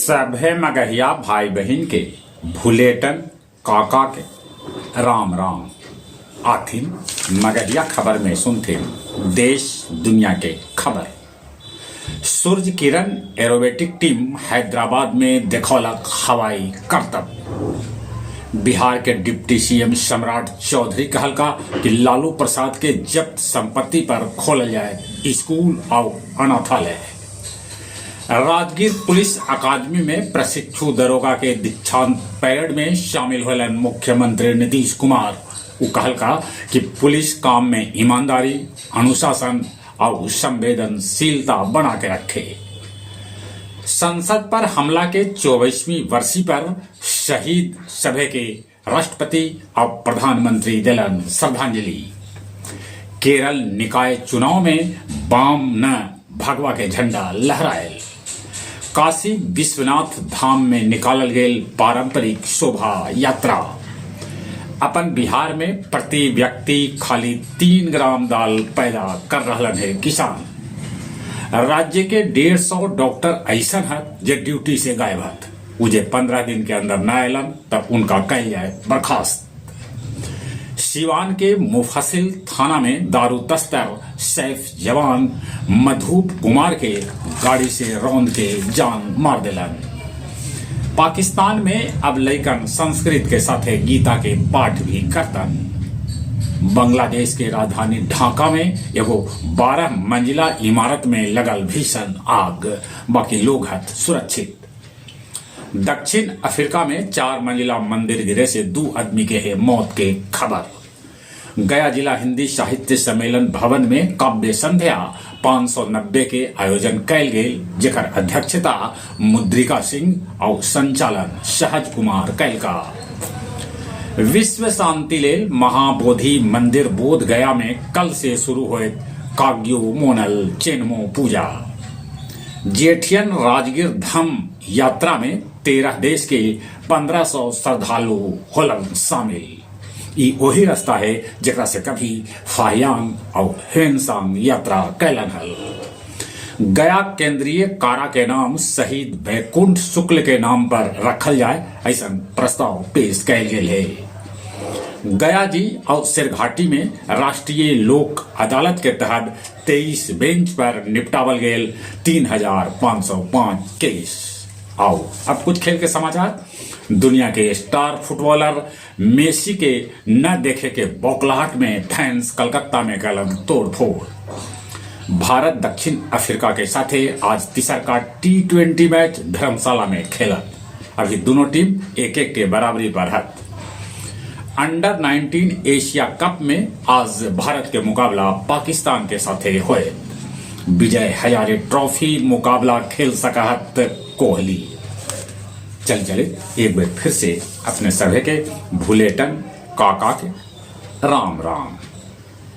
सभे मगहिया भाई बहन के भुलेटन काका के राम राम। आथिन मगहिया खबर में सुनते देश दुनिया के खबर। सूर्य किरण एरोबेटिक टीम हैदराबाद में देखौलक हवाई करतब। बिहार के डिप्टी सीएम सम्राट चौधरी कहलका कि लालू प्रसाद के जब्त संपत्ति पर खोल जाए स्कूल और अनाथालय। राजगीर पुलिस अकादमी में प्रशिक्षु दरोगा के दीक्षांत परेड में शामिल होलन मुख्यमंत्री नीतीश कुमार। वो कहलका कि पुलिस काम में ईमानदारी, अनुशासन और संवेदनशीलता बना के रखे। संसद पर हमला के 24वीं वर्षी पर शहीद सभे के राष्ट्रपति और प्रधानमंत्री दिलन श्रद्धांजलि। केरल निकाय चुनाव में बाम न भगवा के झंडा लहरायल। काशी विश्वनाथ धाम में निकालल गेल पारंपरिक शोभा यात्रा। अपन बिहार में प्रति व्यक्ति खाली 3 ग्राम दाल पैदा कर रहलन है किसान। राज्य के 150 डॉक्टर ऐसा है जो ड्यूटी से गायब है। उजे 15 दिन के अंदर न आयलन तब उनका कह जाए बर्खास्त। सिवान के मुफस्सिल थाना में दारू तस्कर सैफ जवान मधुप कुमार के गाड़ी से रौंद के जान मार दिलन। पाकिस्तान में अब लइकन संस्कृत के साथ गीता के पाठ भी करतन। बांग्लादेश के राजधानी ढाका में एगो 12 मंजिला इमारत में लगल भीषण आग, बाकी लोग हैं सुरक्षित। दक्षिण अफ्रीका में 4 मंजिला मंदिर गिरे से 2 आदमी के है मौत के खबर। गया जिला हिंदी साहित्य सम्मेलन भवन में काव्य संध्या 590 के आयोजन कैल गेल, जेकर अध्यक्षता मुद्रिका सिंह और संचालन सहज कुमार कैलका। विश्व शांति लेल महाबोधि मंदिर बोध गया में कल से शुरू हुए काग्यो मोनल चेनमो पूजा। जेठियन राजगीर धाम यात्रा में 13 देश के 1500 श्रद्धालु होलन शामिल। ई वही रास्ता है जरा से कभी फाहियांग और हेनसांग यात्रा कैलन हल। गया केंद्रीय कारा के नाम शहीद वैकुंठ शुक्ल के नाम पर रखल जाए ऐसा प्रस्ताव पेश कैल गेल है। गया जी और सिरघाटी में राष्ट्रीय लोक अदालत के तहत 23 बेंच पर निपटावल गेल 3505 केस। आओ अब कुछ खेल के समाचार। दुनिया के स्टार फुटबॉलर मेसी के न देखे के बौखलाहट में फैंस कलकत्ता में कलन तोड़फोड़। भारत दक्षिण अफ्रीका के साथ आज तीसरा का T20 मैच धर्मशाला में खेला। अभी दोनों टीम 1-1 के बराबरी पर है। अंडर 19 एशिया कप में आज भारत के मुकाबला पाकिस्तान के साथ हुए। विजय हजारे ट्रॉफी मुकाबला खेल सका है कोहली। चले एक बार फिर से अपने सभी के भुलेटन काका के राम राम।